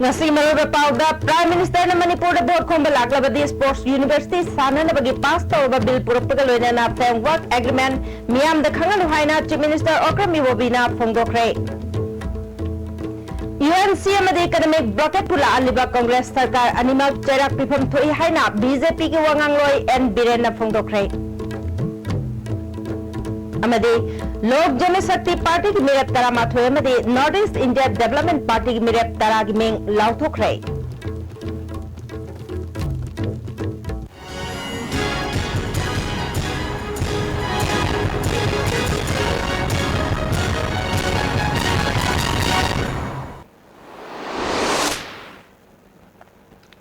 Prime Minister na Manipur da board khomba laklabadi Sports University sanana bagi pass tawba bill puraptaga loinana framework agreement miyam da khangalu haina Chief Minister Okrami Wobina phongdokre UNC amadi economic blockade pula aliba Congress sarkar animal cherak pifam thoi haina BJP ki wangangloi N Biren na phongdokre amadi Lok Janashakti Party की मेरठ तरा माथों amadi North East India Development Party की मेरठ तरा की मेंग लाउथोक्रे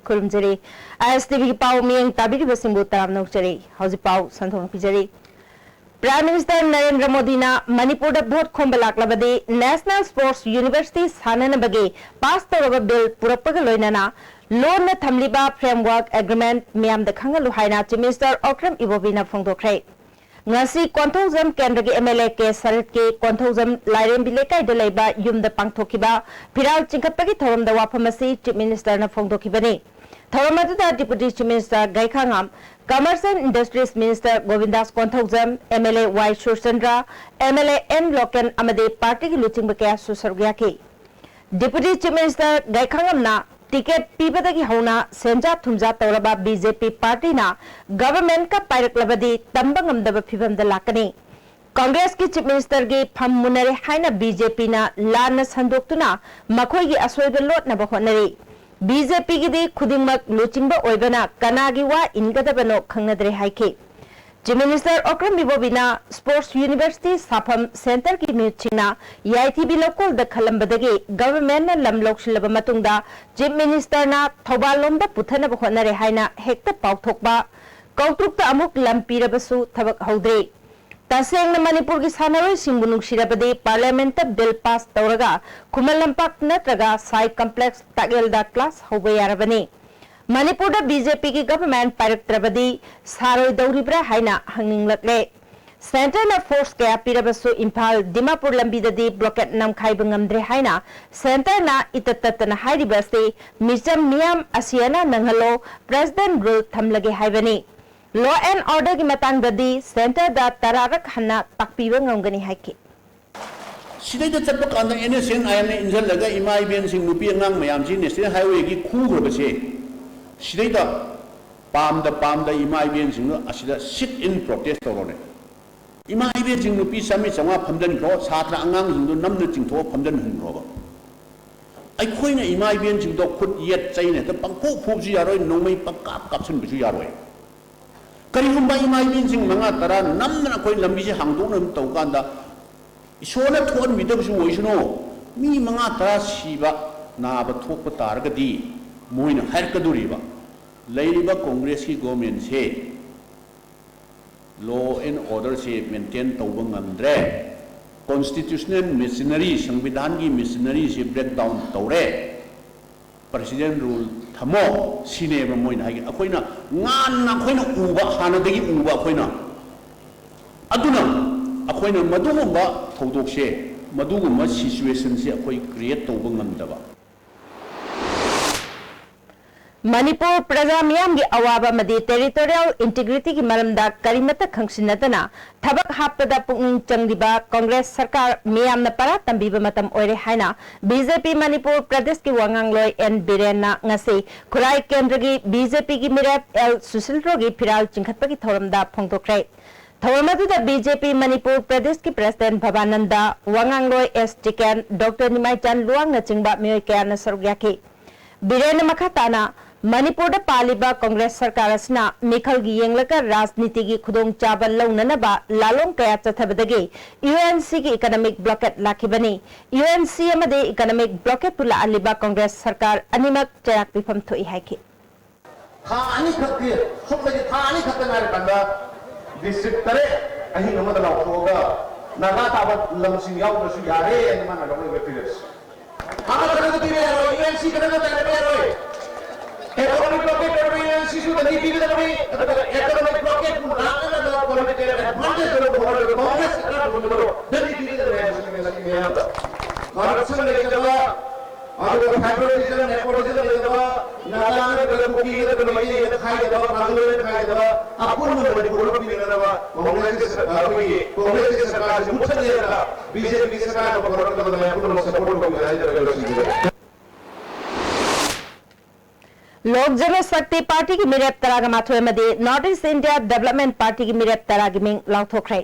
खुलुमजरी ISTV की पाव मेंग ताबिरी बसिंबु तराम नौचरी हौजी पाव संथों पिजरी Prime Minister Narendra Modi na Manipur da vote khomba laklabadi National Sports University sanana bagi pass tawaba bill purappaga loinana loan na thamliba framework agreement miyam da khangalu haina Chief Minister Okram Ibobina phongdokre ngasi konthozam kendra gi MLA ke sarat ke konthozam lairem bilekai da leiba yum da pangthokiba phiral chingkhatpagi thoram da waphamasi Chief Minister na phongdokibani thoramatuda Deputy Chief Minister Gaikhangam Commerce and Industries Minister Govindas Konthozam, MLA Y. Shurchandra, MLA N. Loken Amade Party ki luching bakya susargya ki. Deputy Chief Minister Gaikhangam na ticket pibada ki hauna senja thumja tauraba BJP Party na government ka pairak labadi tambangam daba phibam da lakani. Congress ki Chief Minister ki pham munare haina BJP na lana sandoktuna makhoi ki aswaiba lot na bahonari. BJP की दी खुदिंगमक लुचिंबा ओइबना कनागी वा इनगदबनो खंगनद्रे हाइके Chief Minister Okram Ibobina Sports University Sapham Center की मीटिंगना YITB local the खलंबदगी government ना लमलोक्शिलबा मतुंगदा Chief Minister ना थौबालोमदा पुथना बखोनरे हाइना हेक्ता पाउथोकबा कौतुकता अमुक लंपीरबसु थबक हौद्रे तसेंगना मणिपुर की सानरोय सिंगबु नुंगसिरबदि पार्लियामेंट बिल पास तौरगा खुमल लंपाक नत्रगा साई कॉम्प्लेक्स तागेलदा क्लास होबे यारबनी मणिपुर दा बीजेपी की गवर्नमेंट पायरक्त्रबदि सारोय दौरिब्रा हाइना हंगनिंगलक्ले सेंटर ना फोर्स कया पिरबसु इम्फाल दिमापुर लंबीददि ब्लॉकेट नमखाइब ngamdre haina सेंटर ना इतततना हाइरिबसि मिचम मियाम असियाना नंगलो प्रेसिडेंट रूल थमलगे हाइबनी Law and Order की मतंग ददी सेंटर दा तरारक हन्ना तकपीबा ngomgani haiki sidai da chappa kan NSN ayam ne injal laga imai ben sing nupi angang mayam ji national highway ki khu gro base sidai da pam da imai ben sing asida sit in protest torone imai ben sing nupi sami changa phamdan ro chatra angang sing du namna chingtho phamdan hum ro ba ai khoina imai ben sing do khut yet chaine ta pangphu phu ji yaroi nomai pangkap kapsun bu ji yaroi करीबन by my बिन सिंह मंगा तरा नम्न कोई लंबी से हांगदों ने तो कांदा इशोने थोन मिदब जो वैष्णो मी मंगा तरा शिवा नाब थोक पतार गदी मोइन हर कदुरीबा लेरिबा कांग्रेस की गवर्नमेंट से लॉ एंड ऑर्डर से मेंटेन तौबंग अंद्रे कॉन्स्टिट्यूशनल मिशनरी संविधान की मिशनरी से ब्रेक डाउन तौरे प्रेसिडेंट रूल थमो सिनेब मोइन हागे अखोइना ngan akhoi uba hana dagi uba akhoi na aduna akhoi na madugumba thodok se madugumba situation se akhoi create tawba ngamdaba Manipur Praja Miyam gi awaba madi territorial integrity ki maramda karimata khangsinatana thabak happada pungning changdiba Congress sarkar miyam na para tambiba matam oire haina BJP Manipur Pradesh ki wangangloi N Biren na ngasi Khurai Kendra gi BJP ki mirat L Susilro gi phiral chingkhatpa ki thoramda phongdokre thoramadu da BJP Manipur Pradesh ki President Bhabananda wangangloi S Tikan Dr Nimai Chan Luang na chingba miyoi kaya na sarugyaki Biren makhatana Manipur पालिबा कांग्रेस सरकार असना मिखल गी येंगलका राजनीति की खुदोंग चाबल लौननबा लालोंग कया चथबदगे यूएनसी की इकोनॉमिक ब्लॉकेट लाखिबनी यूएनसी अमदे इकोनॉमिक ब्लॉकेट पुला अलिबा कांग्रेस सरकार अनिमक चयाक पिफम थोई हाइके था अनि खत्ति सुपलगे था अनि खत्तनार कंदा डिस्ट्रिक्ट तरे अहि नमद लाउथोगा नागा ताबत लमसिंग याउदसु यारे एनमा नगम गतिरेस हा करन तिरे यूएनसी करन तरे रोय economic blockade karo UNC su bani tv da bani economic blockade rangana da political advantage karo congress karo bani tv da corruption le jawa Ada favoritism, nepotism itu nalangnya dalam bukti itu kalau ini ada kaya itu, panggilan kaya itu, apapun menjadi korban ini adalah Kongres sekarang muncul dia adalah BJP sekarang korban itu adalah apapun support kongres adalah sendiri. लोक जनशक्ति party की मिरेप तराग माथोय मदे north east India development party की मिरेप तराग Ming लाउथोख्रे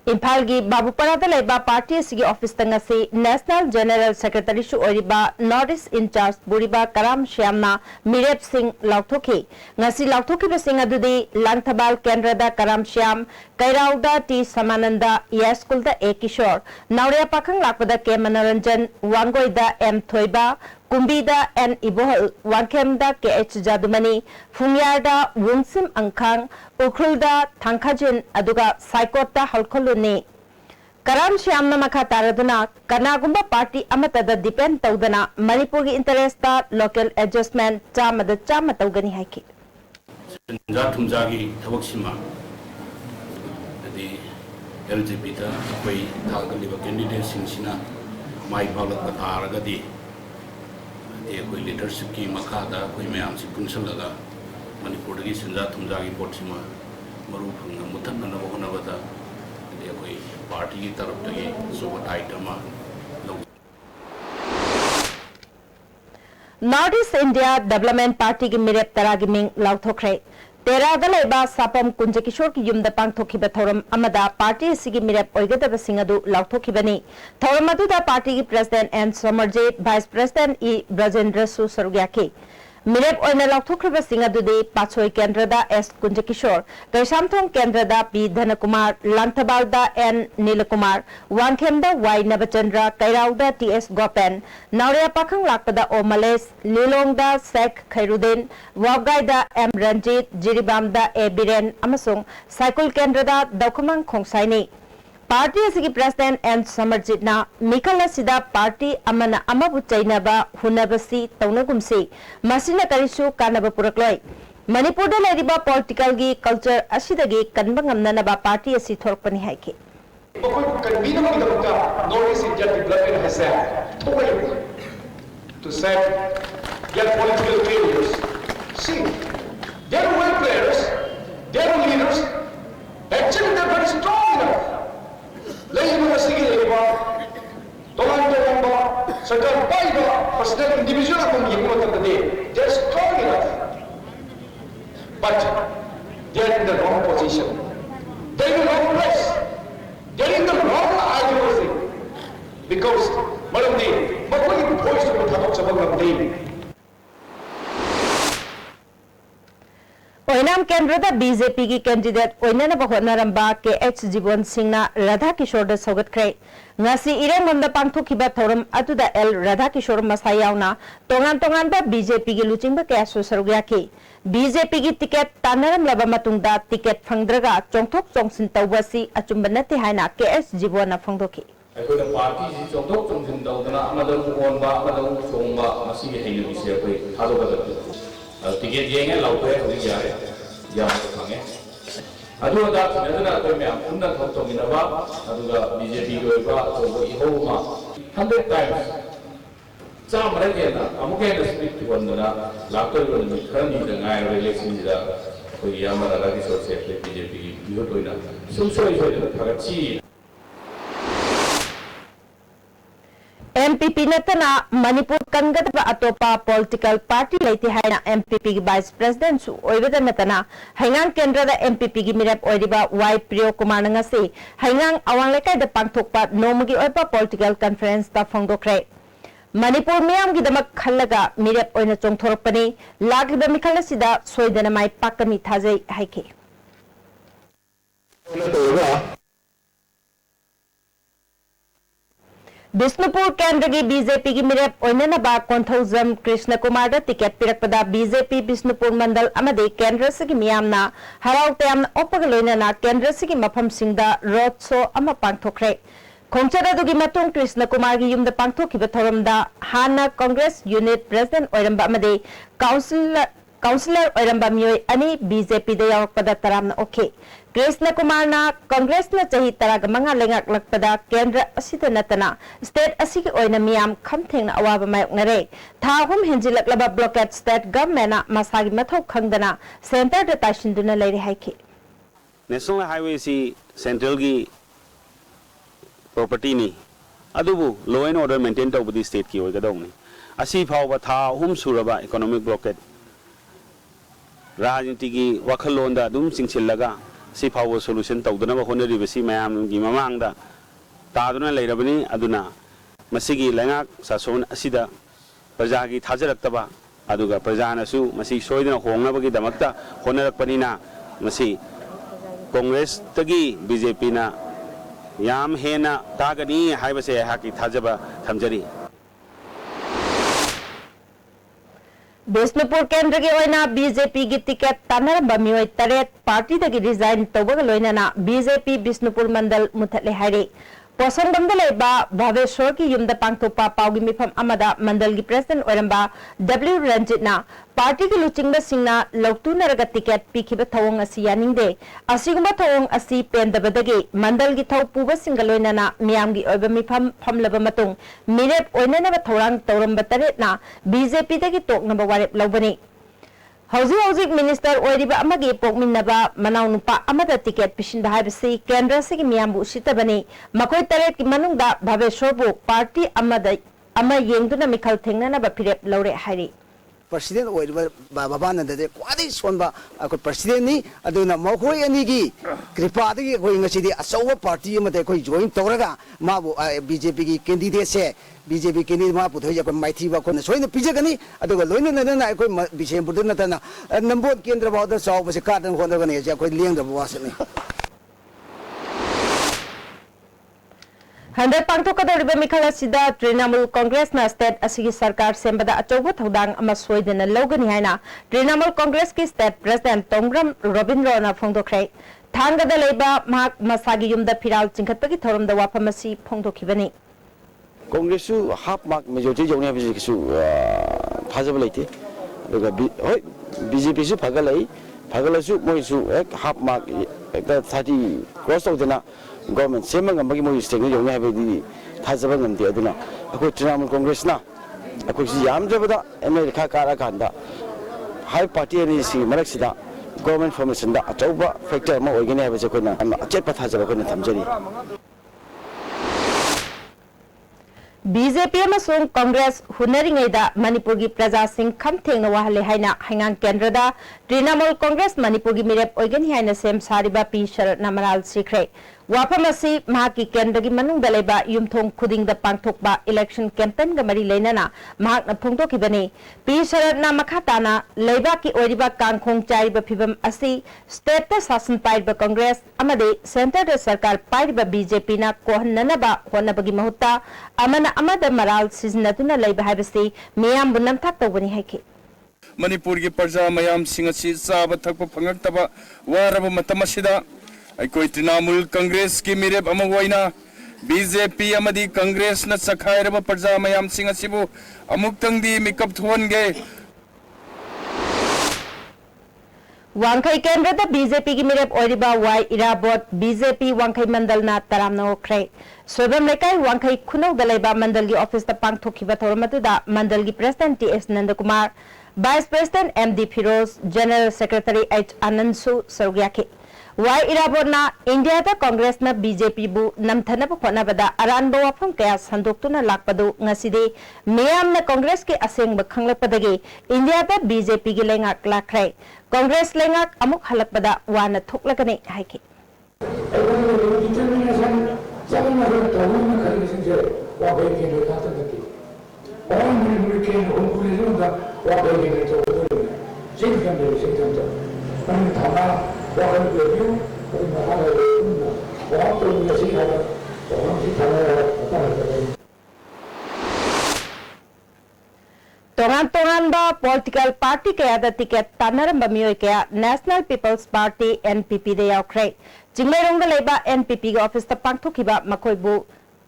Imphal की बाबूपरादा लेबा party सिगी office तंगा से national general secretary शु ओरिबा north east in charge बुरिबा कराम श्यामना मिरेप Singh लाउथोखे ngasi लाउथोखिबा Singh अदुदि लांगथबाल केंद्रदा कराम श्याम कैराउदा टी समानंदा यास्कुलदा ए किशोर नावरिया पाखंग लाकपदा के मनोरंजन वांगोइदा एम थोइबा कुंबीदा एन इबोहल वांखेमदा के एच जादुमनी फुंगयारदा वुंगसिम अंखांग उखरुलदा थांखाजिन अदुगा साइकोटा हलखोलुनी कराम श्यामना मखा तारदुना कनागुंबा पार्टी अमतदा डिपेंड तौदना मणिपुर की इंटरेस्टा लोकल एडजस्टमेंट चाम तौगनी हाइकी संजा थुमजागी थबकसिमा यदि एलजीबी दा कोई थागलिबा कैंडिडेट सिंगसिना माइ पालक बतारगदी कोई लीडरशिप की मखादा कोई मैम से पुनसलगा मणिपुर की संजा थुमजागी पोटसिमा मरु फंग मुथनना होनबदा कोई पार्टी की तरफ तक सोबत item north east India development party की मिरेप तरागी मिंग लाउथोख्रे तेरादा लेबा सापम कुंज किशोर की युमदा पांगथोखिबा थौरम अमदा पार्टी सिगी मिरेप ओइगदबा सिंग अदु लाउथोखिबनी थौरम अदुदा पार्टी की president N Samarjit vice president E Brajendra सु सरुग्याकी मिरेप ओइना लाउथोख्रिबा सिंग अदुदि पाछोय केंद्रदा एस कुंज किशोर कैसामथोंग केंद्रदा पी धनकुमार लांथबालदा एन नीलकुमार वांखेमदा वाई नवचंद्र कैराउदा टी एस गोपेन नावरिया पाखंग लाकपदा ओ मलेश लिलोंगदा शेख खैरुद्दीन वावगाइदा एम रंजीत जिरीबामदा ए बिरेन अमसुंग साइकुल केंद्रदा दौखमंग खोंसाइनी पार्टी की प्रेसिडेंट एन समरजीतना मिखल असिदा पार्टी अमना अमबु चैनबा हुनबसी तौनगुमसी मसिना करिसु कानबा पुरकलोय मणिपुरदा लेरिबा पॉलिटिकल की कल्चर असिदगी कनबा ngamnanaba पार्टी असि थोरकपनि हाइके to set their political failures. See, their well players, their leaders, actually they're very strong enough. Lagi masih lagi bah, tolong sekarang baik personal individual pun yang mana tadi, they're strong enough, but they're in the wrong position, they're in the wrong place, they're in the wrong ideology, because malam ni, macam voice tu pun tak sebab malam ni. Oinam केंद्रदा BJP की candidate ओइनाना बहोनरंबा K H Jiban सिंहना राधा किशोर द सौगतख्रे ngasi इरेंगमदा पांगथोखिबा थौरम अतुदा एल राधा किशोर मसायावना तोंगान बा बीजेपी की लुचिंगबा कैसो सरुग्याकी बीजेपी की टिकट तानरम लबा मतुंगदा टिकट फंगद्रगा चोंथोक चोंसिन तौबसी अचुंबा नते हाइना के एच जीवना फंगदोखी अखोना पार्टी जी चोंथोक चोंसिन तौदना अमदम ओनबा अमदम सोंबा मसी हेनुबिसे अखोई थादोगदब टिकेट येंगे लाउथे होई यारे या खांगे अदुदा नदना तो मैं पुन्ना थोमिनबा अदुगा बीजेपी को बा तो इहोमा 100 टाइम्स चामरेना अमुके स्पीक वंदना लाक्टर वंदना खरनी दंगाय इलेक्शन दा कोई यामरा लागी सोचे बीजेपी की यो तोइना सुसोई सोई थागची एमपीपी नतना मणिपुर कनगदबा अतोपा पॉलिटिकल पार्टी लेते हाइना एमपीपी की वाइस प्रेसिडेंट सु ओइबदा नतना हैंगांग केंद्रदा एमपीपी की मिरेप ओइरिबा वाई प्रियो कुमार नंगसे हैंगांग अवांगलेकाइदा पांगथोकपा नोमगी ओइबा पॉलिटिकल कॉन्फ्रेंस ता फोंगदोख्रे मणिपुर मियाम की दमक खल्लगा मिरेप ओइना चोंगथोरकपनी लागिबा मिखलसिदा सोइदना माइ पाकमी थाजै हाइके बिष्णुपुर केंद्र की बीजेपी की मिरेप ओइननबा कोंथौजम कृष्ण कुमार दा टिकट पिरकपदा बीजेपी बिष्णुपुर मंडल अमदे केंद्र से की मियामना हराव तयाम ओपग लोइनना केंद्र से की मफम सिंगदा रोड शो अमा पांगथोख्रे खोंचरा दुगी मतुंग कृष्ण कुमार की युमदा पांगथोखिबा थोरमदा हाना Congress unit president ओइरंबा अमदे councillor Oramba मियोय अनि बीजेपी दे यावकपदा तरामना ओखे कृष्ण कुमार ना कांग्रेस ना चाही तराग मंगा लेंगाक लकपदा केंद्र असिद नतना स्टेट असिगी ओइना मियाम खमथेंगना अवाबा मायोकनरे थाहुम हेंजिलकलबा ब्लॉकेट स्टेट गवर्नमेंट ना मसागी मथौ खंगदना सेंटर द ताशिंदुना लेरे हाइखे नेशनल हाईवे सी सेंट्रल की प्रॉपर्टी नी अदुबु लॉ एंड ऑर्डर मेंटेन तौबदी स्टेट की ओइगदौनी असी फावबा था अहुम सुरबा इकोनॉमिक ब्लॉकेट राजनीति की वखलोंदा अदुम सिंगसिलगा सी फाव सोल्यूशन तौदनबा होनरिबसी मयाम की ममांगदा तादुना लेरबनी अदुना मसिगी लेंगाक सासोन असिदा प्रजा की थाजरक्तबा अदुगा प्रजानसु मसी सोयदना होंगनबगी दमक्ता होनरकपनिना मसी कांग्रेस तगी बीजेपी ना याम हेना तागनी हाइबसे हाकी थाजबा थमजरी बिष्णुपुर केंद्र की ओइना बीजेपी की ticket तानरबा मियोय Taret party तगी resign तौबगा लोइनाना BJP Bishnupur मंडल मुथले हाइरे पोसंगम लेबा भावेश्वर की युमदा पांगथोपा पाउगी मिफम अमदा मंडल की प्रेसिडेंट ओरंबा डब्ल्यू रंजितना पार्टी की लुचिंगबा सिंगना लौतुनरगा टिकट पीखिबा थवंग असि यानिंगदे असिगुम्बा थवंग असि पेंदबदगी मंडल की थौ पुबा सिंगलोइनाना मियामगी ओइबा मिफम फमलबा मतुंग मिरेप ओइनानबा थौरांग तौरंबा तरेतना बीजेपी तगी तोकनबा वारेप लौबनी हौजिक मिनिस्टर ओइरिबा अमगी पोकमिनबा मनाउ नुपा अमदा टिकट पिसिनबा हाइबसी केंद्र से मियामबु सितबनी मखोय तरेत की मनुंगदा भावेश्वरबु पार्टी अमा येंगदुना मिखल थेंगनबा फिरेप लौरे हाइरि president babana de kwadi sonba ko president ni aduna mokhoi ani gi kripa de ko ngasi asawa party ma de ko join toraga ma BJP gi candidate se BJP candidate ma puthoi ja ko maithi ba ko na soina pijagani aduga loina na na ko bisempur na tana nambot kendra ba da saw ba se ka dan khonda ne ja ko leng da wasani hundred पांगथोकदौरिबा मिखल असिदा तृणमूल कांग्रेस ना state असिगी सरकार सेंबदा अचौबा थौदांग अमा सोयदना लौगनी हाइना तृणमूल कांग्रेस की state president तोंग्रम रविंद्रना फोंदोखरे थांगदा लेबा माक मसागी युमदा फिराल चिंखतपगी थौरमदा वाफम असि फोंदोखिबनी Congress half mark majority जौने बिजु थाजब लेते अदुगा होय बीजेपी सु फगलसु मोइसु एक हाफ मार्क एक 30 क्रॉस तौदना गवर्नमेंट सेमंग अमगी मोइ स्टेट जौने हाबेदी थाजब ngमदे अदुना अखो तृणमूल कांग्रेस ना अखो सि यामजबदा अमेरिका कारा कांदा हाई पार्टी नि सि मरक्सिदा गवर्नमेंट फॉर्मेशन दा अचौबा फैक्टर म ओइगने हाबे कोना अचेत थाजब कोना थमजरी बीजेपी अमसुंग कांग्रेस हुनरिंगैदा मणिपुर की प्रजा सिंह खमथेंगना वाहले हाइना हांगांग केंद्रदा तृणमूल कांग्रेस मणिपुर की मिरेप ओइगनी हाइना सेम सारिबा पी शरद नमराल सिखरे वाफम असि महाकी केंद्र की मनुंगदा लेबा युमथोंग खुदिंगदा पांगथोकबा इलेक्शन कैंपेन गा मरी लेनाना महाकना फोंदोखिबनी पी शरदना मखाताना लेबा की ओरिबा कांगखोंग चारिबा फिबम असि स्टेट ता शासन पाइबा कांग्रेस अमदे सेंटर दा सरकार पाइबा बीजेपी ना कोहन्ननबा होनबगी महुत्ता अमना अमदा मराल सिजनतुना लेबा हाइबसी मियाम बुनमथाक तौबनी हाइखे मणिपुर की प्रजा मयाम सिंह असि चाबा थकपा फंगक्तबा वारबा मतम असिदा अकोई तृणमूल कांग्रेस की मिरेप अमगोइना बीजेपी अमदी कांग्रेस न सखायरबा प्रजा मयाम सिंह असिबु अमुक्तंगदी मिकअप थोनगे वांखई केंद्र दा बीजेपी की मिरेप ओरिबा वाई इराबोट बीजेपी वांखई मंडल ना तरामना ओख्रे सोबम लेकाई वांखई खुनौ दलेबा मंडल की ऑफिस दा पांगथोखिबा थोरमतुदा मंडल की president TS Nandakumar vice president MD Firoz general secretary H आनंदसु सरग्याखे वाई इराबोना इंडिया दा कांग्रेस ना बीजेपी बु नमथनब खोनबदा अरानबा वाफम कया संदोक्तुना लाकपदु ngaside मियाम ना कांग्रेस के असेंग बखंगलपदगे इंडिया दा बीजेपी की लेंगाक लाखरे कांग्रेस लेंगाक अमुक हलकपदा वाना थोकलगने हाइके तोंगान पॉलिटिकल पार्टी कया दा टिकट तानरम बमियोय कया नेशनल पीपल्स पार्टी एनपीपी दे यावख्रे चिंगमेरोंग लेबा एनपीपी के ऑफिस ता पांगथोखिबा मखोयबु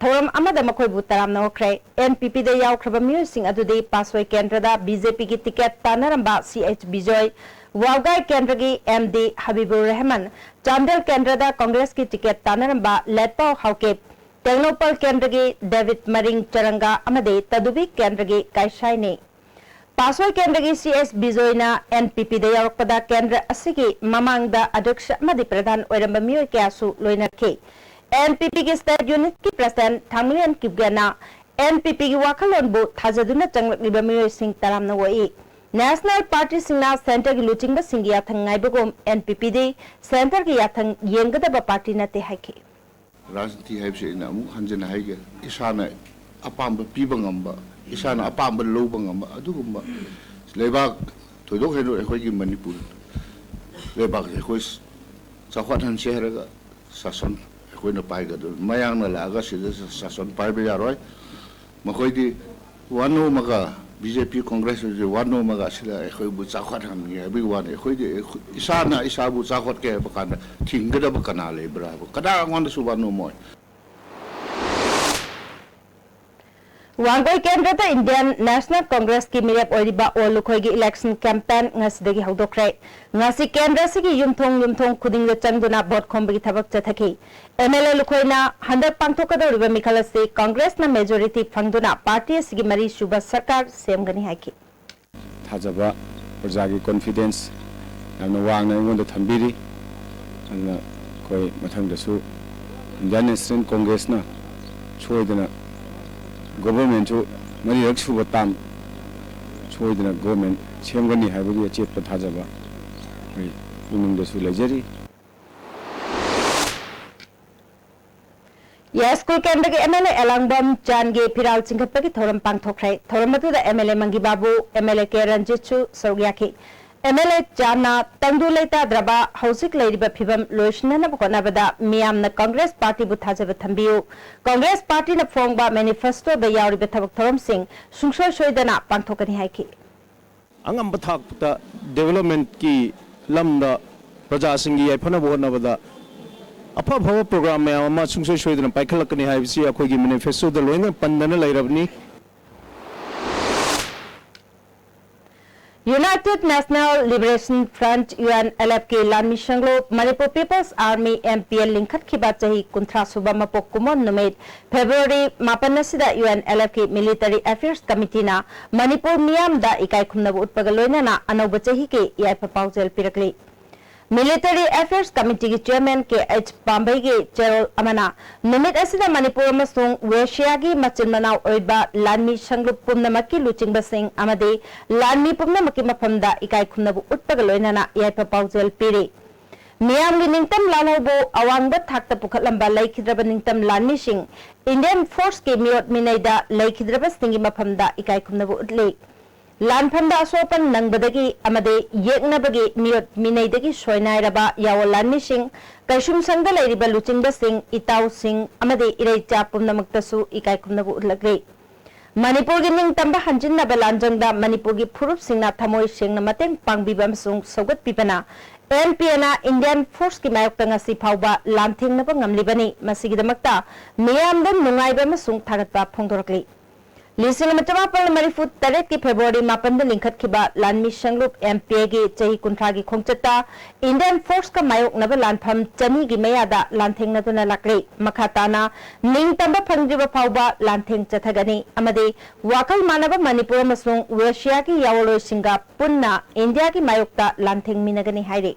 थौरम अमदा मखोइबु तरामना होख्रे एनपीपी दे यावख्रबा मियोइसिंग अदुदे पासोय केंद्रदा बीजेपी की टिकेट तानरंबा सीएच बिजोय वावगाई केंद्र की एमडी हबीबुर रहमान चांदेल केंद्रदा कांग्रेस की टिकेट तानरंबा लेटपाव हाउके टेक्नोपल केंद्र की डेविड मरिंग चरंगा अमदे तदुबी केंद्र की काइशाई ने पासोय केंद्र की सीएस बिजोयना एनपीपी दे यावरपदा केंद्र असिगी ममांगदा अध्यक्ष अमदि प्रधान ओइरंबा मियोय क्यासु लोइनखे एनपीपी की स्टेट यूनिट की प्रेसिडेंट थांगलियन किबगना एनपीपी की वाखलोनबु थाजदुना चंगलक्लिबा मियोय सिंह तरामना वई नेशनल पार्टी सिंगना सेंटर की लुचिंग सिंह याथंग नाइबगोम एनपीपी दे सेंटर की याथंग येंगदबा पार्टी नते हाइके राजनीति है ना अमुक हंजन हाइगे इसाना अपाम पीबंगम्बा इसाना अपाम लौबंगम्बा अदुगुम्बा लेबाक थोइदोक हेनो अखोइगी मणिपुर लेबाक अखोइ चाखवात हनसे हरगा शासन अखोइना पाइगदो मयांगना लागा सिदा शासन पाइबे यारोय मखोइदी वानो मगा बीजेपी कांग्रेस जे वानो मगा सिदा अखोइबु चाखवात हनगे अबि वाने अखोइदी इसाना इसाबु चाखवात के बकाना थिंगदब कना लेब्रा कदा अंगोंद सुबानो मोय वांगोई केंद्र इंडियन नेशनल कांग्रेस की मिरेप ओरिबा ओलुखोई की इलेक्शन कैंपेन ngasiदगी हौदोखरे ngasi केंद्र सिगी युमथोंग खुदिंग चंगदुना भोट खोंबगी थबक चथखि एमएलए लुखोइना हंदक पांगथोकदौरिबा मिखल से कांग्रेस ना मेजॉरिटी फंगदुना पार्टी सिगी मरी सुबा सरकार सेमगनी हाइखि थाजबा प्रजागी कॉन्फिडेंस यामना वांगना इंगोंद थंबिरी अना कोई मथंगदसु इंडियन नेशनल कांग्रेस ना छोइदना गवर्नमेंट मरी रक्षुब ताम छोइदना गवर्नमेंट सेमगनी हाइबगी अचेप थाजबा पुनिंगदसु लेजरी स्कूल केंद्र के एमएलए एलांगबम चानगे फिराल चिंगप की थोरम पांगथोखरे थोरम मधुदा एमएलए मंगी बाबू एमएलए के रंजितसु सौग्याखि एमएलए चाना तंगदु लेता द्रबा हौसिक लेरिबा फिबम लोइसनना बकोनाबदा मियामना कांग्रेस पार्टी बु थाजब थंबियु कांग्रेस पार्टी न फोंगबा manifesto the यावरिबा थबक theorem Singh सुंगसोय सोयदना पांगथोकनी हाइखि Angam बथाकता development की लमदा प्रजा सिंगी याइफना बोहनबदा अफा भव प्रोग्राम में अमा सुंगसोय सोयदना पाइखलकनी हाइबसी अखोगी मैनिफेस्टो द लोइना पंदना लैरबनी United National Liberation Front UNLF के लानमी शंगलो मणिपुर पीपल्स आर्मी एमपीएल लिंखत खिबा चही कुंथ्रा सुबा मपोक कुमोन नुमेट फेब्रुआरी 9 यूएनएलएफ की मिलिटरी अफेयर्स कमिटी ना मणिपुर मियाम दा इकाई खुमनब उत्पग लोइना अनौब चही के याइफा पाउजेल पिरकली मिलिटरी अफेयर्स कमिटी की चेयरमैन के एच पाम्बई के चेरोल अमना नुमित असिदा मणिपुर अमसुंग वेशिया की मचिन मनाव ओइबा लानमी शंगलुप पुमनमकी लुचिंगबा सिंह अमदे लानमी पुमनमकी मफमदा इकाई खुमनबु उत्पग लोइनाना याइफा पाउजेल पिरे मियाम की निंगतम लानौबो अवांग थाकता पुखलंबा लैखिद्रबा निंगतम लानमी सिंह इंडियन फोर्स के मियोट मिनैदा लैखिद्रबा सिंगी मफमदा इकाई खुमनबु उतले लानफमदा असोपन नंगबदगी अमदे येगनबगी मियोट मिनैदगी सोयनायरबा याव लानमी सिंह कैसुम संगदा लैरिबा लुचिंगबा सिंह इताउ सिंह अमदे इरैचा पुमनमक्तसु इकाई खुमनबु उतलग्रे मणिपुर की निंगतंबा हंजिनबा लांजंगदा मणिपुर की फुरुप सिंगना थमोय सिंगना मतेंग पांगबिबा अमसुंग सौगत पिबना एनपीएना इंडियन फोर्स की मायोक्ता ngasi फाउबा लांथेंगनबा ngamlibani masigidamakta miyamda nungaibा अमसुंग थागतबा फोंदोरकली लिसिंग मचमापल मरीफुट तरेट की फेब्रुआरी 9 लिंखत खिबा लानमी शंगलुप एमपीए की चही कुंथ्रा की खोंगचता इंडियन फोर्स का मायोक नब लानफम चनी की मयादा लांथेंग नदुना लाकले मखाताना निंगतंबा फंगजिबा फाउबा लांथेंग चथगनी अमदे वाकल मानब मणिपुर मसुंग वेशिया की यावलोय सिंगा पुन्ना इंडिया की मायोक्ता लांथेंग मिनगनी हाइरे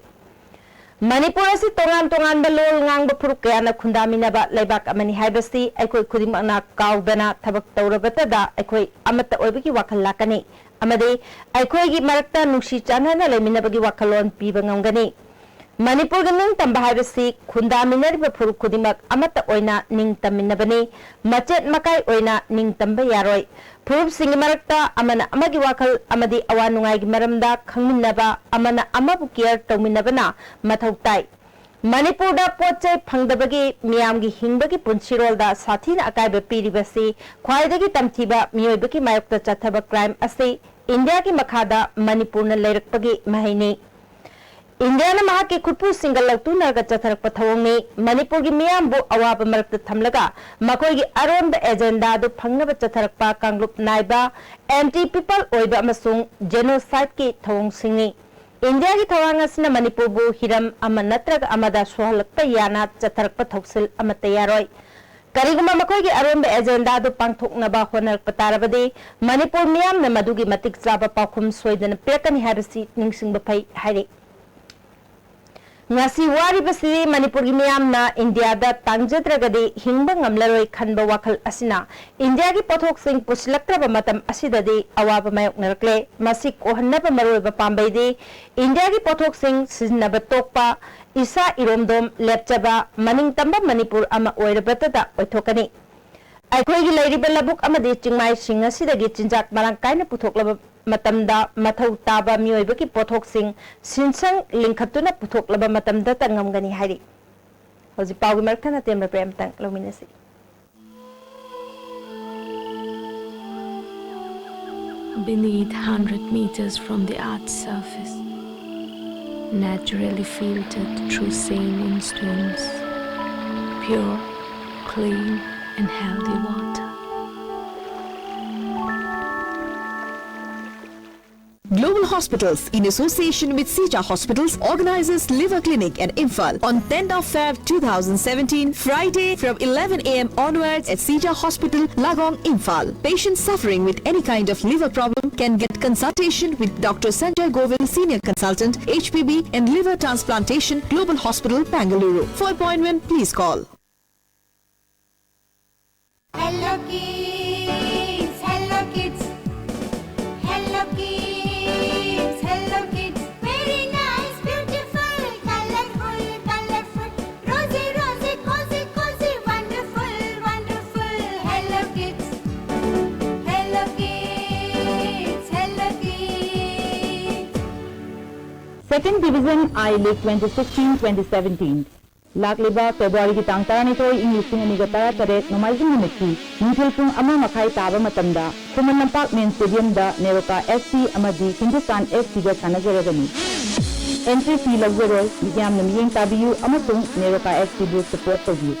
मणिपुर असी तोंगान तोंगान लोल ngang फुरुक कयाना खुंदामिनबा लेबाक अमनी हाइबसी अखोय खुदिमना काउदना थबक तौरबतदा अखोय अमत ओइबगी वाखल लाकनी अमदे अखोय की मरक्ता नुक्सी चानना लेमिनबगी वाखलोन पीबा ngamgani मणिपुर की निंग तंबा हाइबसी खुंदामिनरिबा फुरुक खुदिमक अमत ओइना निंग तमिनबनी मचेत मकाई ओइना निंग तंबा यारोय फुरुप सिंग मरक्ता अमना अमगी वाखल अमदी अवा नुंगाई की मरमदा खंगमिनबा अमना अमबु केयर तौमिनबना मथौ ताई मणिपुर दा पोचे फंगदबगी मियामगी हिंगबगी पुंसिरोलदा साथीना अकाइबा पीरिबसी ख्वाइदगी तमथीबा मियोइबगी मायोक्ता चथबा क्राइम असे इंडिया की मखादा मणिपुर न लेरकपगी महैनी इंडिया ने महा के खुदपु सिंगल लक्तु नरगा चथरक पथवंगनी मणिपुर की मियाम बो अवाब मरक थमलगा मकोई की अरोंब एजेंडा दो फंगनब चथरक पा कांगलुप नाइबा एंटी पीपल ओइबा अमसुंग जेनोसाइड की थवंग सिंगनी इंडिया की थवांग असना मणिपुर बो हिरम अमा नत्रग अमदा सोहलकता याना चथरक पथौसिल अमा तैयारोय करीगुमा मकोई की अरोंब एजेंडा दो पांगथोकनबा होनरक पतारबदे मणिपुर मियाम ने मदुगी मतिक चाबा पाखुम सोइदन पेकनी हारसी निंगसिंग buffet हाइरे ngasi wari basiri manipur gi miyam na india da tangjadragadi hingba ngamlaroi khanba wakhal asina india gi pothok sing puslaktraba matam asidadi awaba mayok narakle masi kohannaba maroi ba pambai de india gi pothok sing siznaba tokpa isa iromdom lepchaba maning tamba manipur ama oirabata da oithokani aikoi gi leiriba labuk amadi chingmai sing asidagi chinjak marang kaina puthoklaba matamda mathau taba mioiba ki pothok sing sinsang linkhatuna puthoklaba matamda tangamgani hairi hoji pawgi markhana temra prem tang lominasi beneath 100 meters from the earth's surface, naturally filtered through saline stones, pure, clean and healthy water. Global Hospitals, in association with Sija Hospitals, organizes Liver Clinic at Imphal on 10th of Feb 2017, Friday from 11 a.m. onwards at Sija Hospital, Lagong, Imphal. Patients suffering with any kind of liver problem can get consultation with Dr. Sanjay Govil, Senior Consultant, HPB and Liver Transplantation, Global Hospital, Bangalore. For appointment, please call. Hello kids, hello kids, hello kids. Second Division I League 2016-2017 लाकलिबा February की तांग तरानिथोई ing लिसिंग अनिगा तरातरेत नोमाइजिंग निमित्ती नुथुल पुंग अमा मखाई ताबा मतमदा खुमन लंपाक main stadium दा NEROCA FC अमदी Hindustan FC गा सानजरगनी entry fee लग्जरोय विज्ञान नमियेंग ताबियु अमसुंग NEROCA FC बु support तोबियु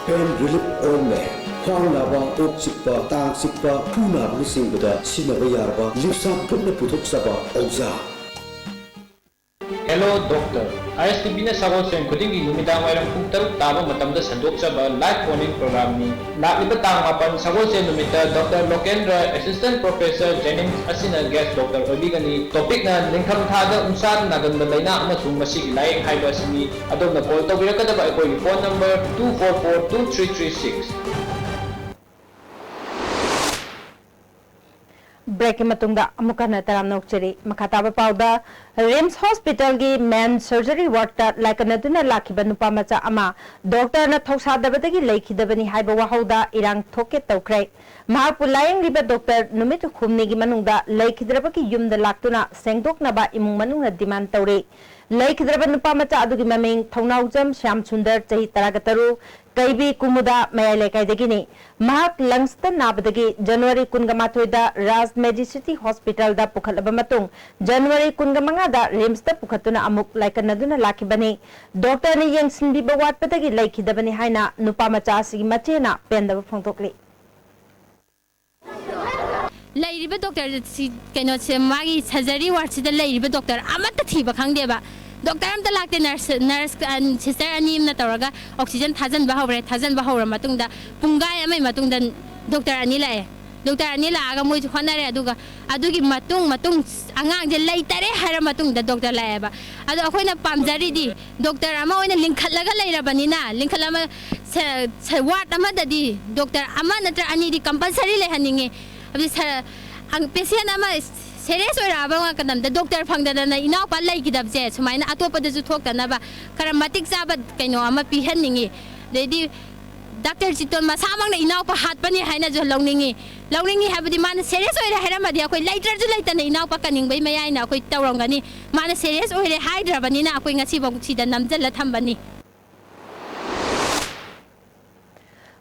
Pain relief ointment, khwang naba, ok chikpa, tang chikpa, phu naba singbuda sinaba yarba, lipsa putna puthok saba auza. Hello doctor. ISTB ne sagol sen khudingi numidang wairam pung taruk taba matamda sandok saba live morning program ni. Nakliba tang mapan sagol sen numita Dr. Lokendra Assistant Professor Jennings asina guest doctor obigani topic na lingkham thada unsar naganda laina amasung masigi laik haiba asini adomna call tawbirakadaba ekoi phone number 2442336. Break के मतुंगा अमुका नतराम नोकचरी मखाताबा पाउदा RIMS hospital की main surgery ward ता लाइकनदुना लाखिबा नुपा मचा अमा doctor न थौसादबदगी लेखिदबनी हाइबा वाहौदा इरांग थोके तौख्रे महापु lying Riba doctor नुमित खुमनी की मनुंगा लेखिद्रबकी युमदा लाक्तुना सेंगदोकनबा इमुंग मनुंगा demand तौरे लेखिद्रबा नुपा मचा अदुगी ममिंग थौनाउजम श्याम सुंदर चही तरागतरु कईबी कुमुदा मया लेकाइदगिनी महाक लंग्स नाबदगी जनवरी 19 राज मेडिसिटी हॉस्पिटल दा पुखलबा मतुंग जनवरी 15 दा रिम्स दा पुखतुना अमुक लाइकनदुना लाखिबनी डॉक्टर ने यंगसिनबीबा वाटपदगी लेखिदबनी हाइना नुपा मचा सिगी मचेना पेंदब फोंथोकली लेरिबा डॉक्टर कैनो से मागी सर्जरी वार्ड से लेरिबा डॉक्टर अमत थीबा खंगदेबा डॉक्टर अमत लागते नर्स सिस्टर अनीम न तौरगा ऑक्सीजन थाजन बाहौरे थाजन बाहौर मतुंगदा पुंगाय अमै मतुंगदा डॉक्टर अनी लाए डॉक्टर अनी लागा मोइ होनारे अदुगा अदुगी मतुंग अंगांग जे लेतरे हर मतुंगदा डॉक्टर लाएबा अदो अखोइना पामजरीदी डॉक्टर अमा ओइना लिंखलगा लेरबनिना लिंखलमा वार्ड अमददी डॉक्टर अमा नत्र अनीदी कंपलसरी लेहनिंगे अबि पेशेंट अमा serious oraba nga kadamda doctor phangdana na inaw pa lai kidabje sumaina atopa da ju thoktanaba karamatik sabat kaino ama pihanningi dedi doctor चितोन मसामंग इनाव पा हाथ पनी है ना जो लौनिंगी है बदी मान सीरियस ओइरे है रमदी अखोई लाइटर जो लाइटर ने इनाव पा कनिंग बै मयाई ना अखोई तौरंगनी मान सीरियस ओइरे हाइड्रबनी ना अखोई ngasi बंग सिदा Namgyal थंबनी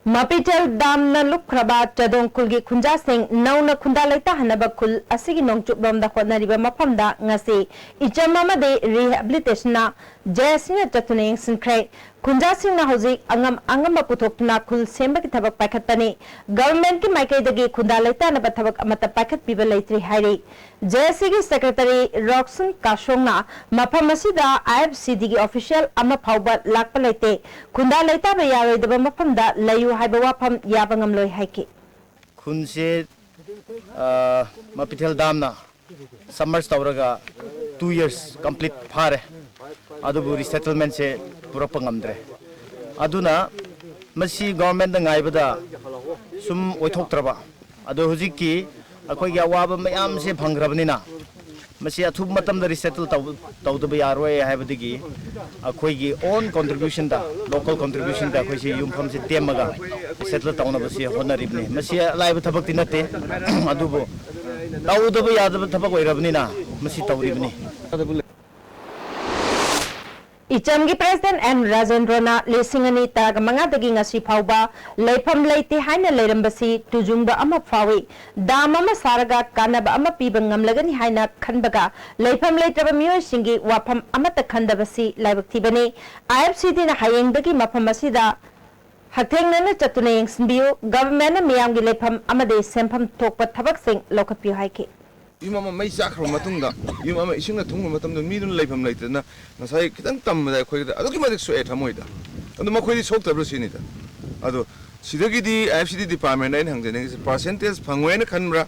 Mapitel dam na lukraba chadong kulgi khunja sing nauna khunda laita hanaba khul asigi nongchup lomda khonariba maphamda ngasi ichamama de rehabilitation na jasinga chatuneng sinkhre khunja sing na hoji angam puthokna khul semba ki thabak pakhatani government ki maikai dagi khunda laita na thabak amata pakhat piba laitri hairi JSC secretary Roxon Kashongna Mapamasida IFCD ki official ama phauba lakpa laite khunda laita ba yawe daba maphamda layu haiba wafam yabangam loi haiki khunse Mapitel damna summers tawraga 2 years complete phare adubu resettlement se purapa ngamdre aduna masi government ngai bada sum oithoktraba adu hujiki अखोई अवाब ma'am से फंग्रबनीना मसी अथुब मतम the resettle तौदब यारोय हाबदगी अखोई own contribution दा local contribution दा अखोई से युमफम से तेमगा settle तौनबसी होनरिबनी मसी लाइब थबक तिनते अदुबो तौदब यादब थबक ओइरबनीना मसी तौरिबनी Ichamgi President M. Rajendrana Lesingani Tag Mangadagi ngasi phauba leifam leite haina leirambasi tujungba ama phawi dam ama saraga kanaba ama piba ngamlagani haina khanbaga leifam leitraba miyoi singi wafam amata khandabasi laibak thibani IFCD na hayengdagi mafam asida hathengna chatuna yengsinbiu government na miyamgi leifam amade sempham thokpa thabak sing lokapyu haike Yumama may sakro matunda yumama ising na tungo matamdo midun leifam later na nasay kitang tamda khoi da adoki madik so ethamoida ando makhoi sok tablo sinida ado sidagi di IFCD department nine hangjene percentage phangwena khanbra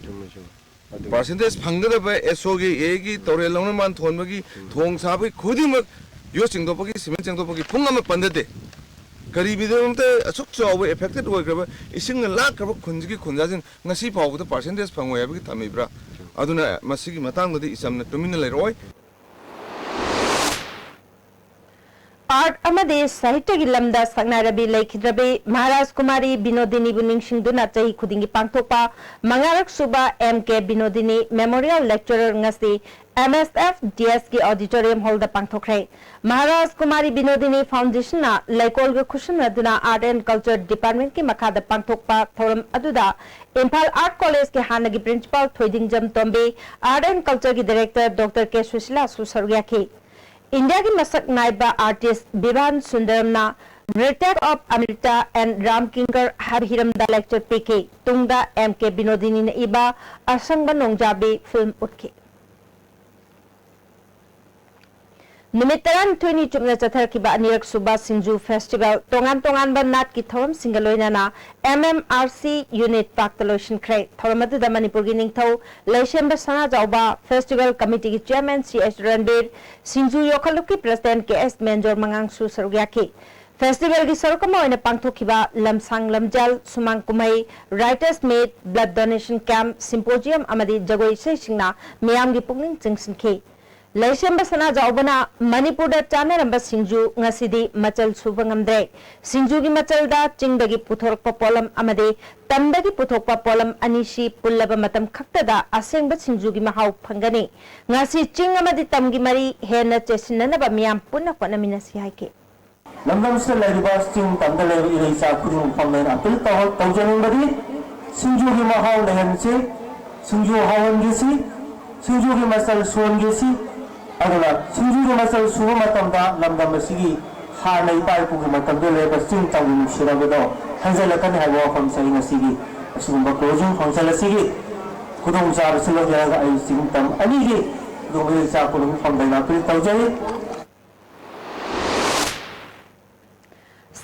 percentage phangda ba SOG egi tore lawna man thonbagi thong sabi khudi mak yo singdopagi cement singdopagi phungama pandade garibidamta asuk chaw affected oigraba ising la kraba khunjigi khunjajin ngasi phawda percentage phangwa yabagi tamibra aduna masigi matangdadi isamna tumina leiroi Art amade sahitya gi lamda sagnarabi leikhidrabi Maharaj Kumari Binodini buning singduna chahi khudingi pangthokpa mangarak suba MK Binodini Memorial Lecturer ngasi MSF DSK Auditorium Hall da pangthokre Maharaj Kumari Binodini Foundation na Laikolga Khushan aduna Art and Culture Department ki makhada pangthokpa thoram aduda Impal Art College ke hanagi Principal Thoidingjam Tombe Art and Culture ki Director Dr. K. Sushila Susarya ki India ki masak naiba artist Bivan Sundaramna Retake of Amrita and Ram Kinkar Harhiram da lecture PK Tungda MK Binodini na iba asangba nongjabi film utke Nimitaran 20 chupna chathar ki ba anirak suba Singju Festival tongan ba nat ki thoram singaloina na MMRC unit paktalotion kray thoramadu da Manipur gi ningthau Leishemba Sana Jauba Festival Committee ki Chairman CS Ranbir Singju Yokaluki President KS Menjor Mangang Su Sarugyaki Festival ki sarukama oina pangthokiba lamsang lamjal sumang kumai Writers Meet Blood Donation Camp Symposium amadi jagoi sei singna miyam gi pungning chingsinki Leishemba Sana Jaubana Manipur da chanaramba Singju ngasidi machal subangamdre Singju gi machal da chingdagi puthorkpa polam amade tamdagi puthokpa polam anishi pullaba matam khaktada asengba Singju gi mahau phangani ngasi ching amadi tamgi mari hena chesinanaba miyam punna konamina si haike lamdamsida laiba ching tamda laiba ilaisa khudung phamlen apil tawjaningbadi Singju gi mahau lehense Singju hawan gisi Singju gi masal suan gisi aduna Singju gi masal suwa matamda lamdam asigi hanai pai pugi matamda laiba ching tawin shirabado hanzalakan haiwa pham sai ngasigi asumba closing function asigi khudung jar silo jaraga ai sing tam anigi dongil sa khudung phamdai apil tawjani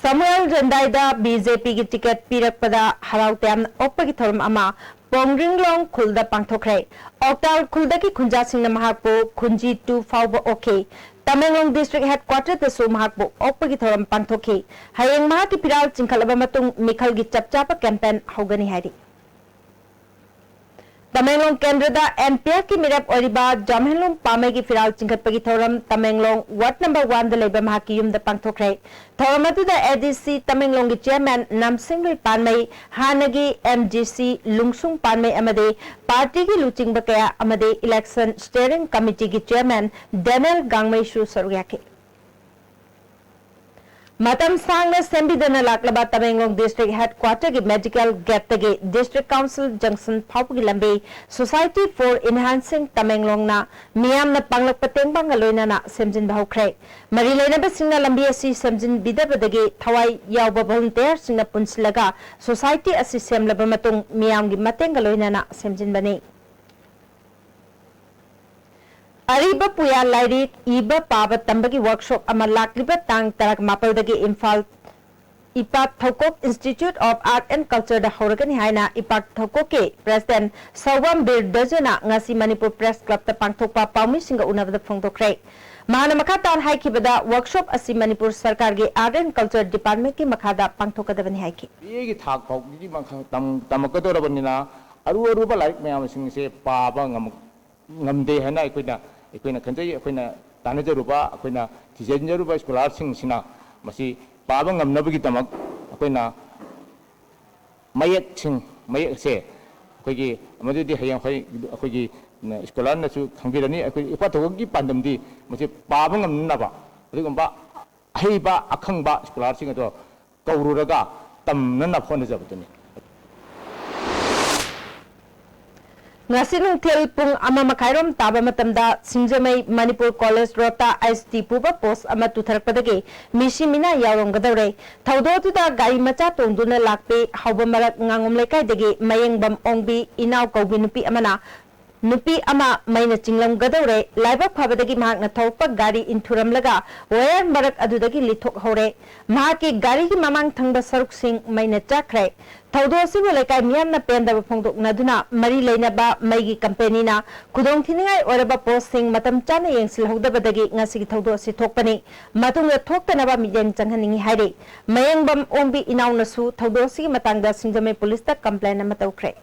Samuel Jandaida BJP ki ticket pirakpada harautam opagi thoram ama Pongringlong khulda pangthokre Oktal khulda ki khunja singna mahakpo khunji 2 fauba okay Tamenglong district headquarter te su mahakpo opagi thoram pangthokhi hayeng mahaki piral chingkhalaba matung mikhal gi chapchapa campaign hogani hari Tamenglong केंद्र MPR की मिरप जामहेलुम पामे की फिराल चिंखटपगी थौरम Tamenglong ward number 1 लेबा महाकी युम पांगथोखरे थौरम एडीसी तमेंगलोंग की चेयरमैन नामसिंगलुई पानमई हानगी एमजीसी लुंगसुंग पानमई अमदे पार्टी की लुचिंग कया अमदे इलेक्शन स्टीयरिंग कमिटी की चेयरमैन डेनियल गांगमईसु सरुयाके मतम सांगना सेंबिदना लाकलबा तमेंगलोंग डिस्ट्रिक्ट हेडक्वार्टर की मेडिकल गेट तगे डिस्ट्रिक्ट काउंसिल जंक्शन फाउगी लंबे सोसाइटी फॉर इनहांसिंग तमेंगलोंग ना मियामना पांगलक पतेंगबांग लोइनाना सेमजिन बाहुख्रे मरी लेनबा सिंगना लंबी असि सेमजिन बिदबदगे थवाई यावबा वॉलंटियर सिंगना पुंसलगा सोसाइटी असि सेमलबा मतुंग मियामगी मतेंग लोइनाना सेमजिन बने अरीब पुया लाइरिक इब पाब तंबगी वर्कशॉप अमा लाक्लिबा तांग तरक मापलदगी इम्फाल इपाक थौकोक Institute of Art and Culture दा होरगनी हाइना इपाक थौकोक के प्रेसिडेंट सौवम बीर दजना ngasi मणिपुर प्रेस क्लब ता पांगथोकपा पाउमी सिंगा उनबदा फोंदोखरे महाना मखा तान हाइखिबदा वर्कशॉप असि मणिपुर सरकार के आर्ट एंड कल्चर डिपार्टमेंट की मखादा पांगथोकदबनी हाइखि येगी थाक फाउगी मखा तमकदोरबनिना अरुबा लाइक मयाम सिंगसे पाबा ngamde hana aikoina kanjai aikoina tanajaruba aikoina thijenjaruba scholarship sina masi paba ngamnabagi tamak aikoina mayek se akoigi amadudi hayang khoi akoigi scholar na su khangbirani akoi ipathogi pandamdi masi paba ngamnaba adugumba heiba akhangba scholarship to kaururaga tamna na phone jabutani Ngasinung til pung ama makairom taba matamda singjamai Manipur College Rota IST puba post ama tutharakpadagi mishi mina yaurong gadore thaudo tuda gari macha tongduna lakpe hauba marak ngangom lekai dagi mayengbam ongbi inaw kaubi nupi amana nupi ama maina chinglam gadore laibak phabadagi mahak na thokpa gari inthuramlaga wayar marak adudagi lithok hore mahaki gari ki mamang thangba saruk sing maina chakre थौदो सिबो लेकाय मियामना पेंदब फोंदोक नदुना मरी लेनबा Maggi company ना खुदोंग थिनिंगाय ओरबा posting मतम चाना येंसिल होदबदगी ngasi थौदो सि थोकपनी मतुंग थोकतनबा Meissen चंगहनिंगी हाइरे मयंगबम ओंबी इनाउनसु थौदो सि मतंगदा सिंजमे police ता complain अमा तौख्रे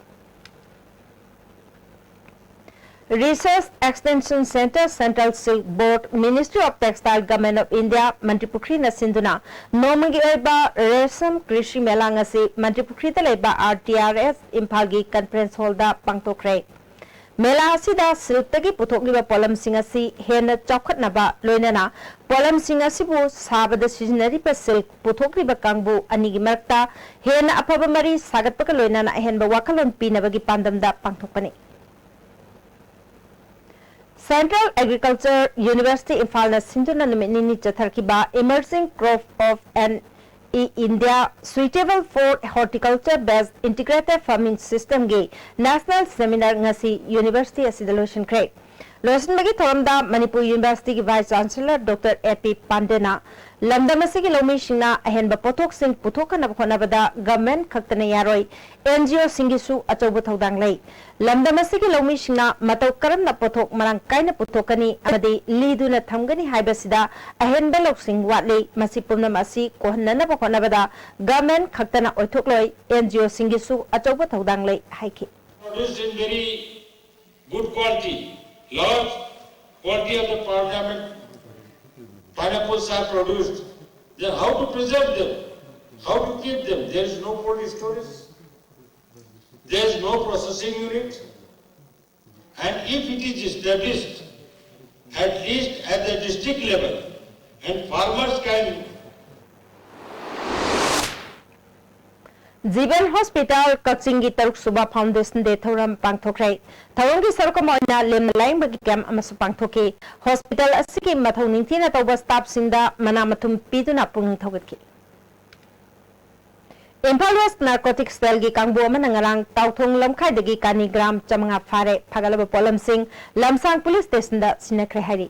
Research Extension Center, Central Silk Board, Ministry of Textile, Government of India, Mantripukri na sinduna nomagi oiba resam krishi mela ngasi Mantripukri ta leba RTRS Imphal gi conference hall da pangtokre mela asida silk tagi puthokliba polam singasi hena chawkhatnaba loinana polam singasi bu sabada sijinari pa silk puthokliba kangbu anigi marakta hena apaba mari sagatpaka loinana henba wakalon pinabagi pandamda pangthokpani Central Agriculture University Imphal na sinduna numinini chatharkiba emerging crop of an India suitable for horticulture based integrated farming system ge national seminar ngasi university asidalotion kre lotion bagi thoramda Manipur University ki vice chancellor Dr. AP Pandena lamdamasi ki lomi singna ahenba pothok sing puthokana khonabada government khaktana yaroi NGO singisu achobu thodang lei lamdamasi ki lomi singna matau karamna pothok marang kaina puthokani amadi liduna thamgani haibasida ahenba lok sing watle masi pumna masi kohanna khonabada government khaktana oithokloi NGO singisu achobu thodang lei haiki produced in very good quality large quantity of the pineapples are produced. Then how to preserve them? How to keep them? There is no cold storage. There is no processing unit. And if it is established at least at the district level and farmers can Jeevan hospital Kakching की तरुक सुबह foundation दे थौरम पांगथोखरे थौरम की सरकम ओइना लेम लाइंग बगी कैम अमसु पांगथोके हॉस्पिटल असि की मथौ निंथिना तौबा स्टाफ सिंदा मना मथुम पीदुना पुंग थौगतकी इम्फाल वेस्ट नार्कोटिक सेल की कांगबो अमना ngarang ताउथोंग लमखाइदगी कानीग्राम चमंगा फारे फगलब पोलम सिंह लमसांग पुलिस स्टेशन दा सिनखरे हारी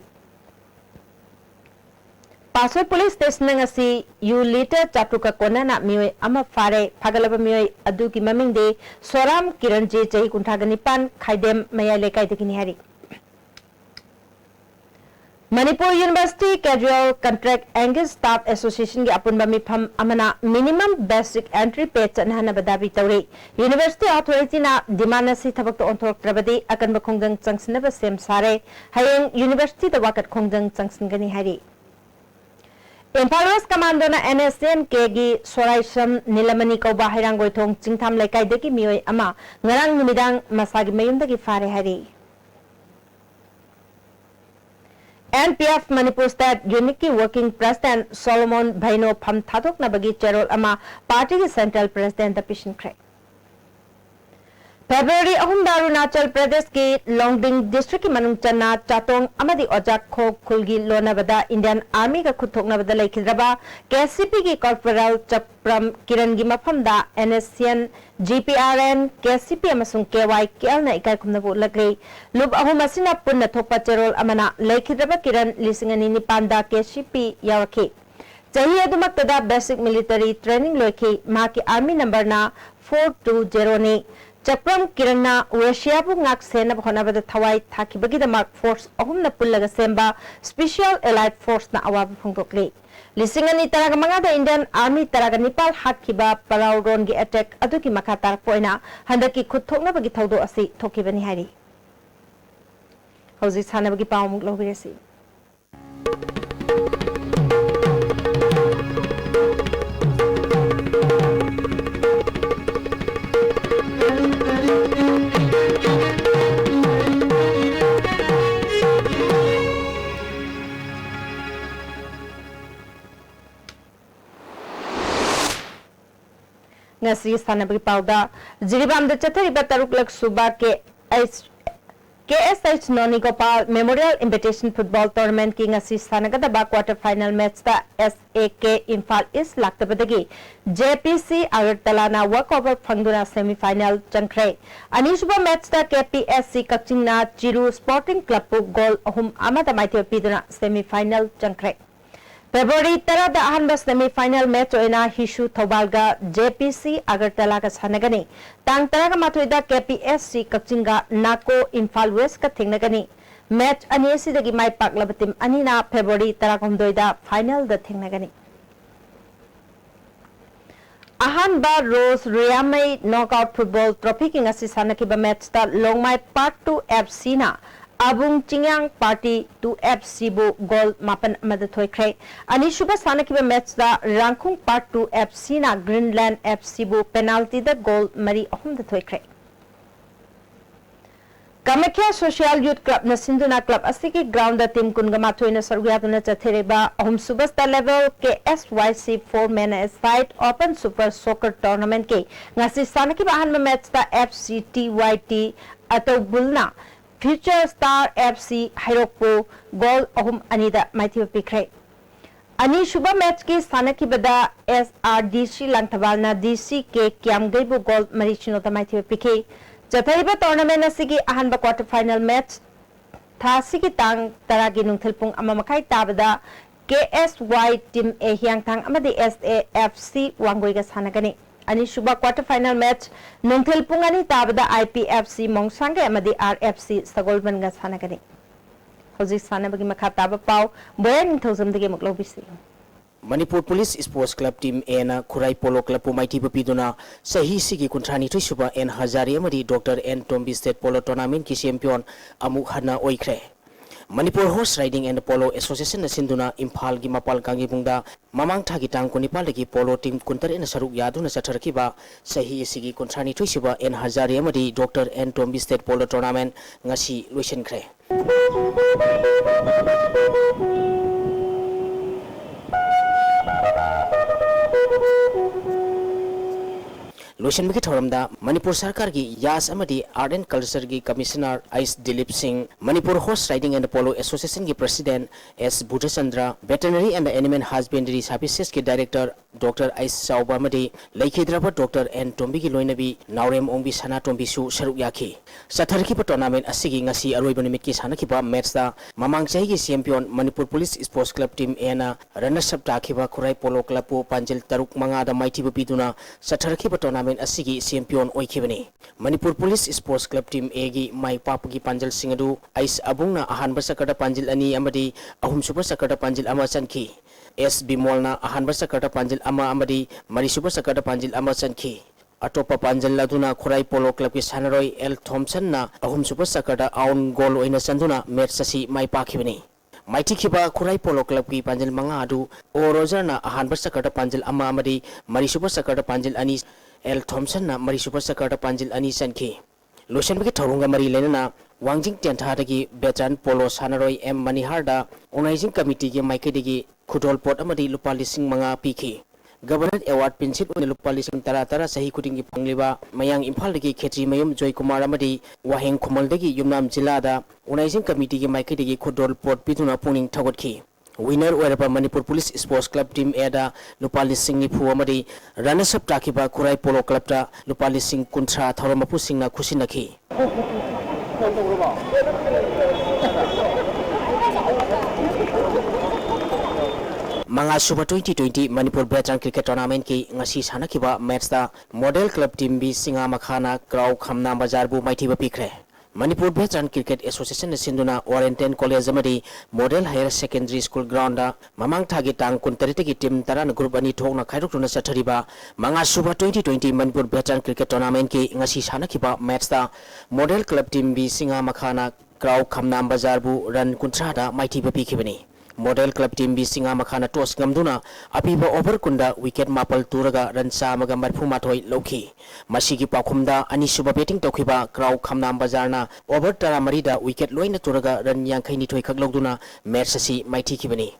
पासो पुलिस स्टेशन ngasi यू लीटर चाटुका कोना मियोय अमा फारे फगलब मियोय अदु की ममिंग दे सोराम किरणजी चही कुंठागनिपान खाइदेम मया लेकाय दगिनी हारी Manipur University Casual Contract Engaged Staff Association की अपुन मिफम अमना मिनिमम बेसिक एंट्री पे चनहना बदाबी तौरे यूनिवर्सिटी अथॉरिटी ना डिमांड से थबक तो ओंथोरत्रबदी अकन बखोंजंग चंगसिनब सेम सारे हयंग यूनिवर्सिटी द वाकत खोंजंग चंगसिनगनी हारी इम्फाल वेस्ट कमांडो ना NSN के गी सोराइसम नीलमनी कौबा हैरांगोइथोंग चिंगथाम लेकाइदगी मियोय अमा ngarang numidang masagi mayumdagi fare hari NPF Manipur State Unity Working President Solomon Bhaino Pham Thadok Nabagi Cherol Ama Party Central President the Pishin Craig February ahum Arunachal Pradesh ki Longding District ki Manung Channa Chatong Amadi Ojak Kho Khulgi Lonabada Indian Army ka Khuthok Nabada Laikhidraba KCP ki Corporal Chapram Kiran gi Mafamda NSCN GPRN KCP amasung KY KL na ikai khumnabu lagri lub ahum asina punna thokpa cherol amana Laikhidraba Kiran lisingani ni panda KCP yawaki chahi adumaktada basic military training loiki maki army number na 420 ni Chapram Kiranna Russia bu ngak sena bhona bada thawai thaki bagi da mark force ahum na pullaga semba special allied force na awab phongtokli lisingani taraga manga da Indian Army taraga Nepal hakkiba parau ron gi attack aduki makha tarak poina handaki khuthokna bagi thawdo asi thokibani hari hauji sana bagi pawmuk lobiresi ngasi sanabri pauda jiribam da chathari bataruk lak suba ke KSH Noni Gopal Memorial Invitation Football Tournament ki ngasi sanagada ba quarter final match da SAK Imphal East laktabadagi JPC Agartala na walkover phangduna semi final changkhre anishuba match da KPSC Kaching na Chiru Sporting Club pu goal ahum amada maithio piduna semi final changkhre February 13 da ahanba semi final match oina Hishu Thobalga JPC Agartala ka sanagani tang taraga mathoida KPSC Kachinga Nako Imphal West ka thingnagani match ani sidagi mai paklabatim anina February 13 da final da thingnagani ahanba Rose Riamai knockout football trophy ki ngasi sanakiba match da Longmai Part 2 FC na Abung Chingyang Party 2 FC bu goal mapan madathoi kre ani shuba sanakiba match da Rangkhung Part 2 FC na Greenland FC bu penalty da goal mari ahum da thoi kre Kamakya Social Youth Club na Sinduna Club asiki ground da team kungama thoina sarguyaduna chathereba ahum subasta level ke SYC 4 men aside open super soccer tournament ke ngasi sanakiba ahanma match da FC TYT ato bulna Future Star FC Hairokpo goal ahum anida maithio pikre ani shuba match ki sanaki bada SRDC Langthabalna DC ke Kiamgaibu goal marichino ta maithio pikhe chathariba tournament asigi ahanba quarter final match thasigi tang taragi nungthilpung amamakai tabada KSY team A hyangthang amadi SAFC Wangoi ga sanagani ani shuba quarter final match nungthil pungani tabada IPFC Mongsangge amadi RFC Sagolban ga sanagani hoji sanabagi makha taba pau boyan thousand dige muklobisi Manipur Police Sports Club Team A na Khurai Polo Club pu maiti piduna sahi sigi kuntrani thoi suba N Hazari amadi Dr N Tombi State Polo Tournament ki champion amuk hana oikre Manipur Horse Riding and Polo Association na sinduna Imphal gi mapal kangi bungda mamang thagi tang kunipal gi polo team kuntar en saruk yadu na chatharki ba sahi sigi kuntrani thoi suba N Hazari amadi Dr N Tombi State Polo Tournament ngasi loisin khre Lotion Miki Thoramda, Manipur Sarkar gi Yas Amadi, Art and Culture gi Commissioner Ais Dilip Singh, Manipur Horse Riding and Polo Association gi President S. Bhutachandra, Veterinary and Animal Husbandry Services gi Director Dr. Ais Sauba Amadi, Laikhidrapa Dr. N. Tombi gi Loinabi, Naurem Ongbi Sana Tombi Su Sharuk Yaki. Satharkipa tournament asigi ngasi Aroiba nimit ki sanakiba match da Mamang Chahi gi champion Manipur Police Sports Club Team A na runners up takhiba Khurai Polo Club pu Panjil Taruk Manga da maiti piduna Satharkipa tournament tournament asigi champion oikibani. Manipur Police Sports Club Team A gi mai papugi panjal singadu Ice Abungna ahanba sakata panjil ani amadi ahum super sakata panjil ama chanki. S Bimolna ahanba sakata panjil ama amadi mari super sakata panjil ama chanki. Atopa panjal laduna Khurai Polo Club ki sanaroi L Thompson na ahum super sakata aun goal oina sanduna match sasi mai pakibani. Maiti kiba Khurai Polo Club ki panjil manga adu O Roger na ahanba sakata panjil ama amadi mari super sakata panjil ani L Thompson na mari super sakata panjil ani sanki. Lucian bagi thorunga mari lenana Wangjing Tianthadagi veteran polo sanaroi M Maniharda organizing committee ki maikidigi khudol pot amadi lupa lising manga piki. Governor Award Pinchit on lupa lising tara sahi kudingi pangliba mayang Imphal dagi Khetri Mayum Joy Kumar amadi Waheng Khumal dagi Yumnam Jilada organizing committee ki maikidigi khudol pot pituna puning thagotki. Winner wherever Manipur Police Sports Club Team Eda lupa lising ni phu amadi runners up takiba Khurai Polo Club ta lupa lising kuntra thoromapu singna khusinaki. Manga Super 2020 Manipur Veteran Cricket Tournament ki ngasi sanakiba match da Model Club Team B Singa Makhana Krau Khamna Bazar bu maithiba pikre. Manipur Veteran Cricket Association sinduna Oriental College amadi Model Higher Secondary School ground da mamang thagi tang kuntarite ki team taran group ani thokna khairok na sathariba Manga Super 2020 Manipur Veteran Cricket Tournament ki ngasi sanakiba match da Model Club Team B Singa Makhana Krau Khamna Bazar bu run kuntra da maithiba pikibani. Model Club Team B Singa Makhana toss ngamduna apiba over kunda wicket mapal turaga run samaga marphu mathoi lokhi masigi pakhumda ani suba batting tokhiba Krau Khamna Bazarna over tara marida wicket loina turaga run yankhai ni thoi khak logduna match asi maithi kibani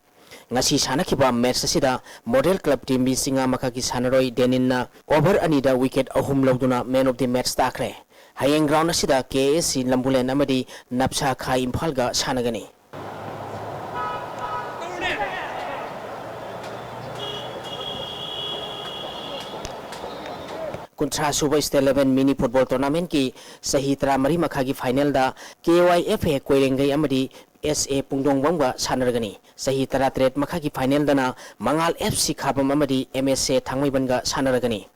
ngasi sanakiba match asida Model Club Team B Singa Makha ki sanaroi Deninna over anida wicket ahum logduna man of the match takre hayeng ground asida KSC Lambulen amadi Napsa Khai Imphal ga sanagani. Kuntra Suba State 11 Mini Football Tournament ki sahi tara mari makha ki final da KYFA Koirengai amadi SA Pungdong Bangwa sanaragani sahi tara tret makha ki final dana Mangal FC Khabam amadi MSA Thangmaiban ga sanaragani.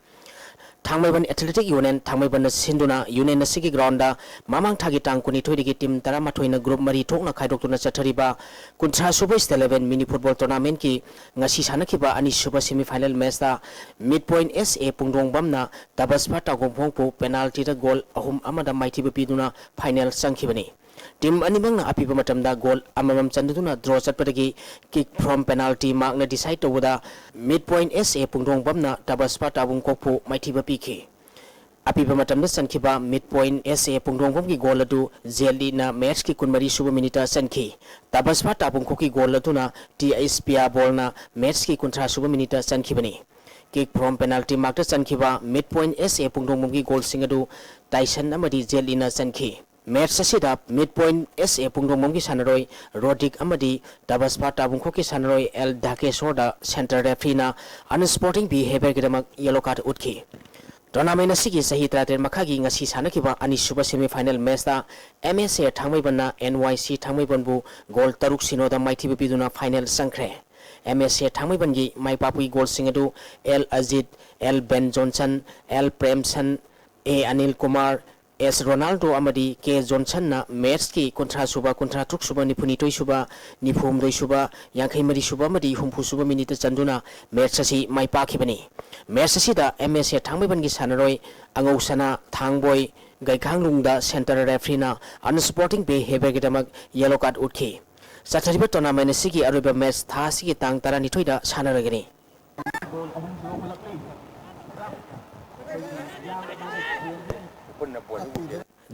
Thangmaiban Athletic Union Thangmaiban sinduna Union Sigi ground da mamang thagi tangkuni thoidigi team tara mathoina group mari thokna khaidoktuna chathariba Kuntra Suba State 11 Mini Football Tournament ki ngasi sanakiba ani suba semi final match da Midpoint SA Pungdong Bamna Tabaspa Tagongphongpu penalty da goal ahum amada maithiba piduna final sangkhibani. Team animangna apiba matamda goal amamam chanduduna draw chatpadagi kick from penalty mark na decide tawada Midpoint SA Pungdong Bamna Tabaspa Tabungkokpu maithiba pikhi. Apiba matamda sankhiba Midpoint SA Pungdong Bam ki goal adu Zelli na match ki kunmari suba minita sankhi. Tabaspa Tabungkok ki goal adu na TSPA ball na match ki kuntra suba minita sankhibani. Kick from penalty mark ta sankhiba Midpoint SA Pungdong Bam ki goal singadu Tyson amadi Zelli na sankhi. Match asida Midpoint SA Pungdong Bam ki sanaroi Rodik amadi Tabaspa Tabungkok ki sanaroi L Dhakeshwar da center referee na unsporting behavior kidamak yellow card utkhi. Tournament asigi sahi trater makhagi ngasi sanakiba ani suba semi final match da MSA Thangmaiban na NYC Thangmaiban bu goal taruk sinoda maithiba piduna final sangkhre. MSA Thangmaiban gi maipapui goal singadu L Ajit, L Ben Johnson, L Premsan, A Anil Kumar, S Ronaldo amadi K Johnson na match ki kontra suba kontra truk suba nipuni toi suba nifum doi suba yankhai mari suba amadi humpu suba minute chanduna match asi mai pakhibani. Match asi da MSA Thangmaiban gi sanaroi angau sana Thangboy Gaikhanglungda center referee na unsporting behavior kidamak yellow card utkhi. Sathariba tournament asigi aruba match tha asigi tang tarani thoida sanaragani.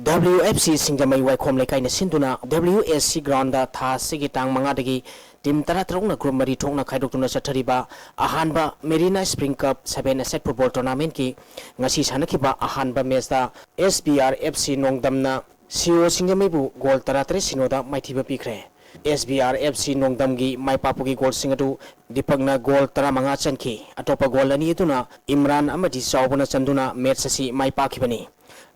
WFC Singamai Waikhom Lekai na sinduna WSC ground da tha sigi tang manga dagi team tara tarong na group mari thokna khaidoktuna sathariba ahanba Marina Spring Cup 7 Asset Football Tournament ki ngasi sanakiba ahanba match da SBR FC Nongdamna CO Singamai bu goal tara tre sinoda maithiba pikre. SBR FC Nongdam gi maipapugi goal singadu Dipagna goal tara manga chanki atopa goal ani ituna Imran amadi Saubana chanduna match asi maipakibani.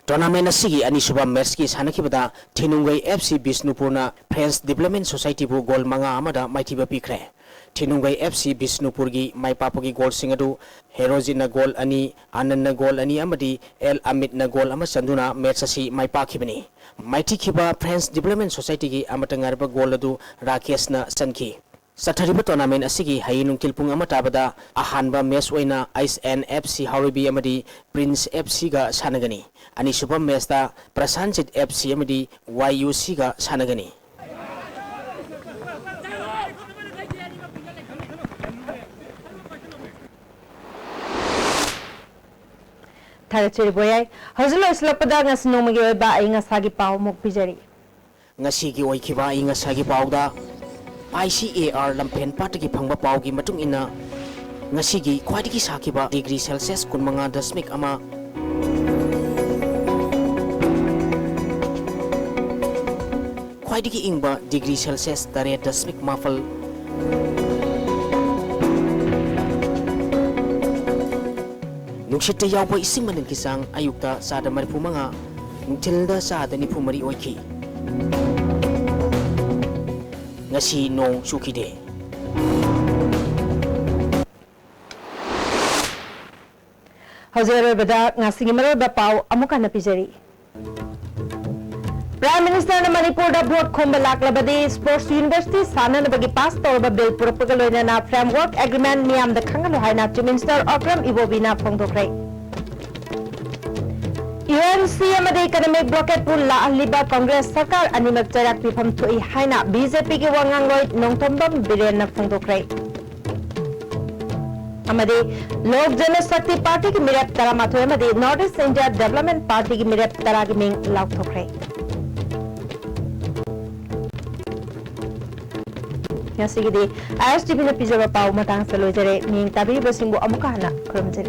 Tournament asigi ani suba match ki sanakibada Thinungai FC Bisnupurna Friends Development Society bu goal manga amada maithiba pikre. Tinungai FC Bisnupurgi Maipapagi goal singadu Herozina goal ani Anand goal ani amadi El Amit na goal ama sanduna match asi Maipakibani Mighty Kiba Friends Development Society gi amatangarba goal adu Rakesh na sanki Sathariba tournament asigi hayinung tilpung amatabada ahanba match oina Ice and FC Haribi amadi Prince FC ga sanagani ani super match da Prasanjit FC amadi YUC ga sanagani Thagachiri boyai hozlo islapada ngas nomagi ba inga sagi pau mok pijari ngasi gi oikiba inga sagi pauda ICAR lampen patagi phangba paugi matung ina ngasi gi khwaidigi sakiba degree Celsius 15.1 ama khwaidigi ingba degree Celsius 8.0 mafal Nungshite yawba ising manin kisang ayukta sada maripumanga nungtilda sada ni pumari oiki ngasi nong sukide Hozero bada ngasi gimaro ba pau amuka na pijari Prime Minister na Manipur da vote khomba laklabadi Sports University sana na bagi pass torba bill purapagaloina na framework agreement niyam da khangalo haina Chief Minister Okram Ibobina phongdokrai UNC amade economic blockade pu la aliba Congress sarkar animak jarak pifam thui haina BJP ki wangangoi nongtombam biren na phongdokrai amade Lok Janashakti Party ki mirap taramatho amade North East India Development Party ki mirap taragi ming laukthokrai Ngasigidi ISTV na pijaba pau matang sa lojare ming tabi basingbo amukana kramjari